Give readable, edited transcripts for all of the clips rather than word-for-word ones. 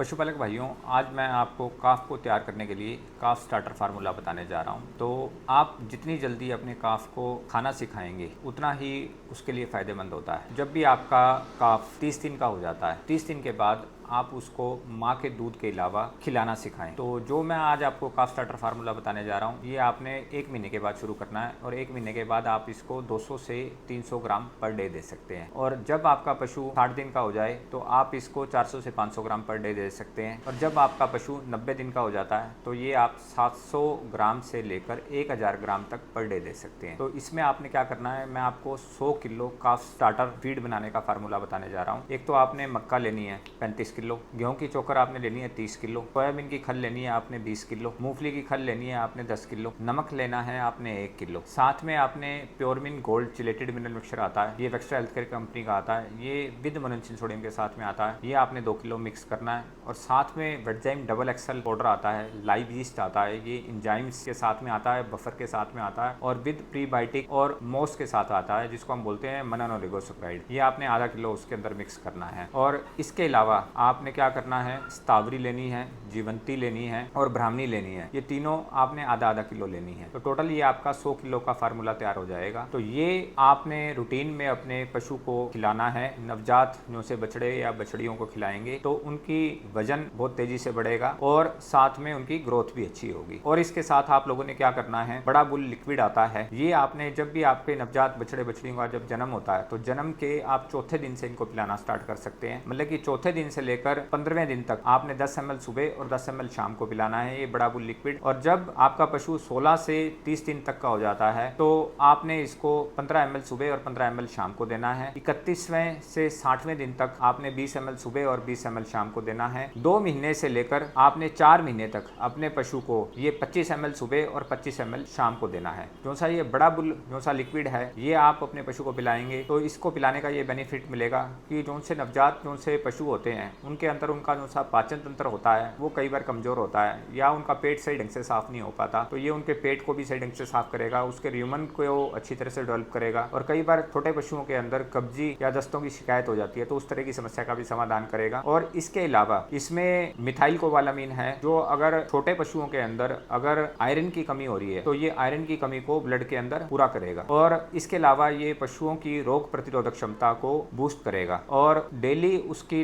पशुपालक भाइयों, आज मैं आपको काफ को तैयार करने के लिए काफ स्टार्टर फार्मूला बताने जा रहा हूँ। तो आप जितनी जल्दी अपने काफ को खाना सिखाएंगे उतना ही उसके लिए फ़ायदेमंद होता है। जब भी आपका काफ 30 दिन का हो जाता है, 30 दिन के बाद आप उसको माँ के दूध के अलावा खिलाना सिखाएं। तो जो मैं आज आपको काफ स्टार्टर फार्मूला बताने जा रहा हूँ, ये आपने 1 महीने के बाद शुरू करना है और 1 महीने के बाद आप इसको 200 से 300 ग्राम पर डे दे सकते हैं। और जब आपका पशु 60 दिन का हो जाए तो आप इसको 400 से 500 ग्राम पर डे दे सकते हैं। और जब आपका पशु 90 दिन का हो जाता है तो ये आप 700 ग्राम से लेकर 1000 ग्राम तक पर डे दे सकते हैं। तो इसमें आपने क्या करना है, मैं आपको 100 किलो काफ स्टार्टर फीड बनाने का फार्मूला बताने जा रहा हूँ। एक तो आपने मक्का लेनी है 35 किलो, गेहूं की चोकर आपने लेनी है 30 किलो, सोयाबीन की खल लेनी है आपने 20 किलो, मूंगफली की खल लेनी है आपने 10 किलो, नमक लेना है आपने 1 किलो। साथ में आपने प्योरमिन गोल्ड चिलेटेड मिनरल मिक्सचर आता है, ये वेक्स्ट्रा हेल्थकेयर कंपनी का आता है, ये विद मोनोचिन सोडियम के साथ में आता है, ये आपने 2 किलो मिक्स करना है। और साथ में वेटजाइम डबल एक्सल पाउडर आता है, लाइव यीस्ट आता है, ये इंजाइम्स के साथ में आता है, बफर के साथ में आता है और विद प्रीबायोटिक और मोस के साथ आता है, जिसको हम बोलते हैं मनन ओलिगोसैकेराइड। ये आपने आधा किलो उसके अंदर मिक्स करना है। और इसके अलावा आपने क्या करना है, स्तावरी लेनी है, जीवंती लेनी है और ब्राह्मणी लेनी है। ये तीनों आपने आधा आधा किलो लेनी है। तो टोटल ये आपका 100 किलो का फार्मूला तैयार हो जाएगा। तो ये आपने रूटीन में अपने पशु को खिलाना है। नवजात जो से बछड़े या बछड़ियों को खिलाएंगे तो उनकी वजन बहुत तेजी से बढ़ेगा और साथ में उनकी ग्रोथ भी अच्छी होगी। और इसके साथ आप लोगों ने क्या करना है, बड़ा बुल लिक्विड आता है, ये आपने जब भी आपके नवजात बछड़े बछड़ियों का जब जन्म होता है तो जन्म के आप चौथे दिन से इनको पिलाना स्टार्ट कर सकते हैं। मतलब कि चौथे दिन से लेकर 15वें दिन तक आपने 10 ml सुबह और 10 ml शाम को पिलाना है ये बड़ा बुल लिक्विड। और जब आपका पशु 16 से 30 दिन तक का हो जाता है तो आपने इसको 15 ml सुबह और 15 ml शाम को देना है। 31वें से 60वें दिन तक आपने 20 ml सुबह और 20 ml शाम को देना है। 2 महीने से लेकर आपने 4 महीने तक अपने पशु को ये 25 ml सुबह और 25 ml शाम को देना है। जो सा ये बड़ा बुल जो सा लिक्विड है ये आप अपने पशु को पिलाएंगे तो इसको पिलाने का ये बेनिफिट मिलेगा कि जो से नवजात जो से पशु होते हैं उनके अंदर उनका जो सा पाचन तंत्र होता है वो कई बार कमजोर होता है या उनका पेट सही ढंग से साफ नहीं हो पाता। तो ये उनके पेट को भी सही ढंग से साफ करेगा, उसके र्यूमन को अच्छी तरह से डेवलप करेगा। और कई बार छोटे पशुओं के अंदर कब्जी या दस्तों की शिकायत हो जाती है तो उस तरह की समस्या का भी समाधान करेगा। और इसके अलावा इसमें मिथाइल कोबालामीन है, जो अगर छोटे पशुओं के अंदर अगर आयरन की कमी हो रही है तो ये आयरन की कमी को ब्लड के अंदर पूरा करेगा। और इसके अलावा ये पशुओं की रोग प्रतिरोधक क्षमता को बूस्ट करेगा और डेली उसकी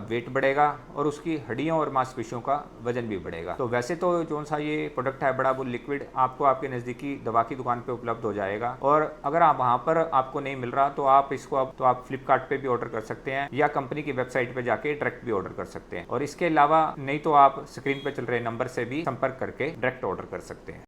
वेट बढ़ेगा और उसकी हड्डियों और मांसपेशियों का वजन भी बढ़ेगा। तो वैसे तो जो सा ये प्रोडक्ट है बड़ा बुल लिक्विड आपको आपके नज़दीकी दवा की दुकान पे उपलब्ध हो जाएगा। और अगर आप वहाँ पर आपको नहीं मिल रहा तो आप इसको आप फ्लिपकार्ट पे भी ऑर्डर कर सकते हैं या कंपनी की वेबसाइट पे जाके डायरेक्ट भी ऑर्डर कर सकते हैं। और इसके अलावा नहीं तो आप स्क्रीन पे चल रहे नंबर से भी संपर्क करके डायरेक्ट ऑर्डर कर सकते हैं।